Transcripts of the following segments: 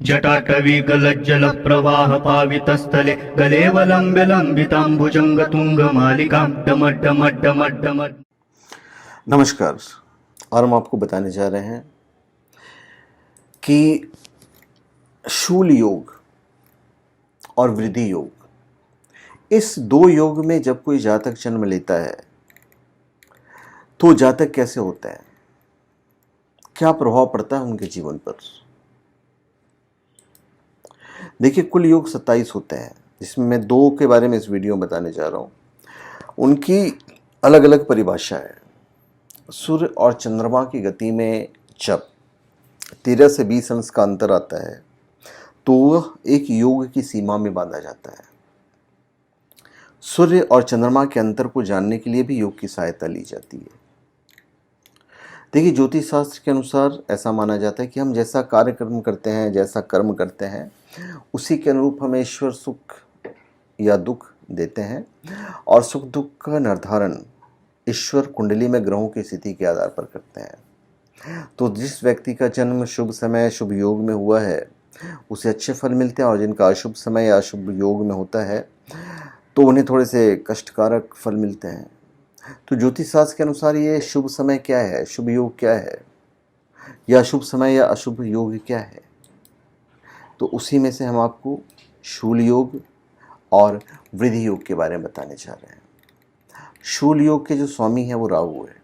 जटाटवी गलज्जल प्रवाह पावितस्थले गलेवलम्ब्य लम्बिताम्बुजंग तुंग मालिकां डमड्डमड्डमड्डमड्ड। नमस्कार। और हम आपको बताने जा रहे हैं कि शूल योग और वृद्धि योग, इस दो योग में जब कोई जातक जन्म लेता है तो जातक कैसे होता है, क्या प्रभाव पड़ता है उनके जीवन पर। देखिए, कुल योग 27 होते हैं, जिसमें मैं दो के बारे में इस वीडियो में बताने जा रहा हूँ। उनकी अलग अलग परिभाषा है। सूर्य और चंद्रमा की गति में जब 13 से 20 अंश का अंतर आता है तो वह एक योग की सीमा में बांधा जाता है। सूर्य और चंद्रमा के अंतर को जानने के लिए भी योग की सहायता ली जाती है। देखिए, ज्योतिष शास्त्र के अनुसार ऐसा माना जाता है कि हम जैसा कार्यक्रम करते हैं, जैसा कर्म करते हैं, उसी के अनुरूप हमें ईश्वर सुख या दुख देते हैं, और सुख दुख का निर्धारण ईश्वर कुंडली में ग्रहों की स्थिति के आधार पर करते हैं। तो जिस व्यक्ति का जन्म शुभ समय शुभ योग में हुआ है उसे अच्छे फल मिलते हैं, और जिनका अशुभ समय या अशुभ योग में होता है तो उन्हें थोड़े से कष्टकारक फल मिलते हैं। तो ज्योतिष शास्त्र के अनुसार ये शुभ समय क्या है, शुभ योग क्या है, या अशुभ समय या अशुभ योग क्या है, तो उसी में से हम आपको शूल योग और वृद्धि योग के बारे में बताने जा रहे हैं। शूल योग के जो स्वामी हैं वो राहु है।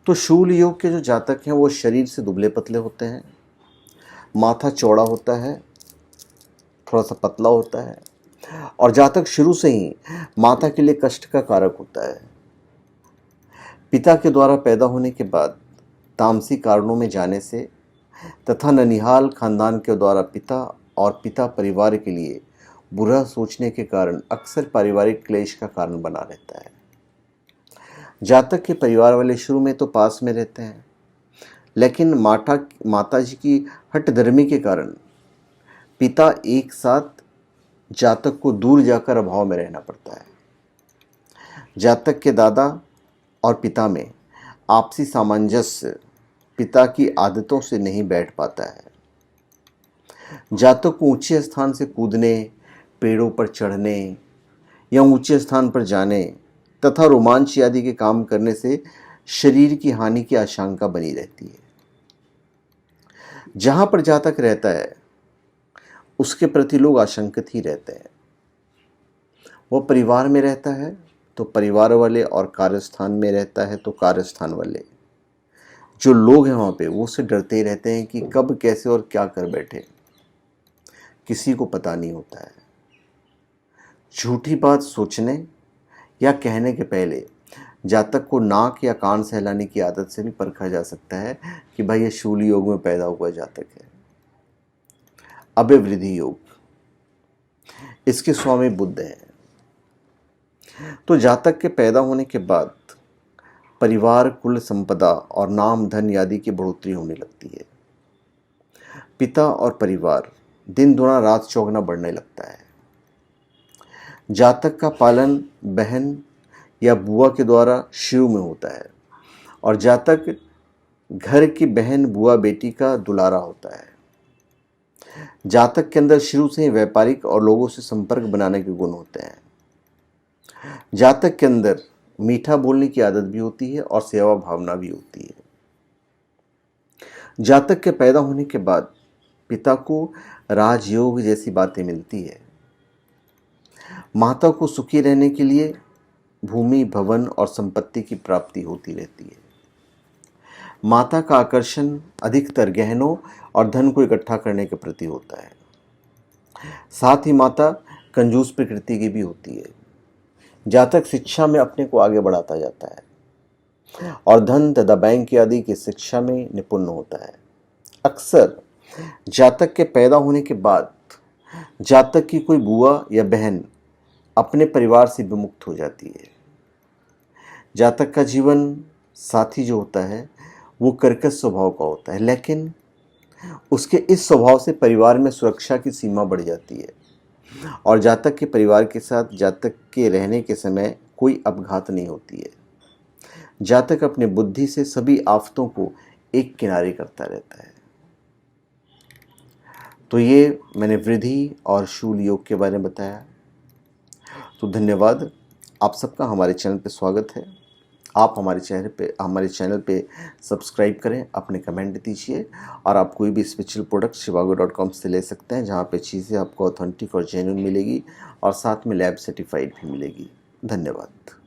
तो शूल योग के जो जातक हैं वो शरीर से दुबले पतले होते हैं, माथा चौड़ा होता है, थोड़ा सा पतला होता है, और जातक शुरू से ही माता के लिए कष्ट का कारक होता है। पिता के द्वारा पैदा होने के बाद तामसी कारणों में जाने से तथा ननिहाल खानदान के द्वारा पिता और पिता परिवार के लिए बुरा सोचने के कारण अक्सर पारिवारिक क्लेश का कारण बना रहता है। जातक के परिवार वाले शुरू में तो पास में रहते हैं, लेकिन माता जी की हठधर्मी के कारण पिता एक साथ जातक को दूर जाकर अभाव में रहना पड़ता है। जातक के दादा और पिता में आपसी सामंजस्य पिता की आदतों से नहीं बैठ पाता है। जातक को ऊंचे स्थान से कूदने, पेड़ों पर चढ़ने या ऊंचे स्थान पर जाने तथा रोमांच आदि के काम करने से शरीर की हानि की आशंका बनी रहती है। जहां पर जातक रहता है उसके प्रति लोग आशंकित ही रहते हैं। वह परिवार में रहता है तो परिवार वाले, और कार्यस्थान में रहता है तो कार्यस्थान वाले, जो लोग हैं वहाँ पे वो उससे डरते ही रहते हैं कि कब कैसे और क्या कर बैठे, किसी को पता नहीं होता है। झूठी बात सोचने या कहने के पहले जातक को नाक या कान से हिलाने की आदत से भी परखा जा सकता है कि भाई ये शूल योग में पैदा हुआ जातक है। अब वृद्धि योग, इसके स्वामी बुध हैं। तो जातक के पैदा होने के बाद परिवार, कुल संपदा और नाम धन आदि की बढ़ोतरी होने लगती है। पिता और परिवार दिन दुना रात चौगुना बढ़ने लगता है। जातक का पालन बहन या बुआ के द्वारा शुरू में होता है, और जातक घर की बहन बुआ बेटी का दुलारा होता है। जातक के अंदर शुरू से ही व्यापारिक और लोगों से संपर्क बनाने के गुण होते हैं। जातक के अंदर मीठा बोलने की आदत भी होती है और सेवा भावना भी होती है। जातक के पैदा होने के बाद पिता को राजयोग जैसी बातें मिलती है। माता को सुखी रहने के लिए भूमि, भवन और संपत्ति की प्राप्ति होती रहती है। माता का आकर्षण अधिकतर गहनों और धन को इकट्ठा करने के प्रति होता है। साथ ही माता कंजूस प्रकृति की भी होती है। जातक शिक्षा में अपने को आगे बढ़ाता जाता है और धन तथा बैंक आदि की शिक्षा में निपुण होता है। अक्सर जातक के पैदा होने के बाद जातक की कोई बुआ या बहन अपने परिवार से विमुक्त हो जाती है। जातक का जीवन साथी जो होता है वो कर्कश स्वभाव का होता है, लेकिन उसके इस स्वभाव से परिवार में सुरक्षा की सीमा बढ़ जाती है, और जातक के परिवार के साथ जातक के रहने के समय कोई अपघात नहीं होती है। जातक अपने बुद्धि से सभी आफतों को एक किनारे करता रहता है। तो ये मैंने वृद्धि और शूल योग के बारे में बताया। तो धन्यवाद, आप सबका हमारे चैनल पे स्वागत है। आप हमारे चैनल पे सब्सक्राइब करें, अपने कमेंट दीजिए, और आप कोई भी स्पिरिचुअल प्रोडक्ट shivago.com से ले सकते हैं, जहाँ पे चीज़ें आपको ऑथेंटिक और जेन्युइन मिलेगी और साथ में लैब सर्टिफाइड भी मिलेगी। धन्यवाद।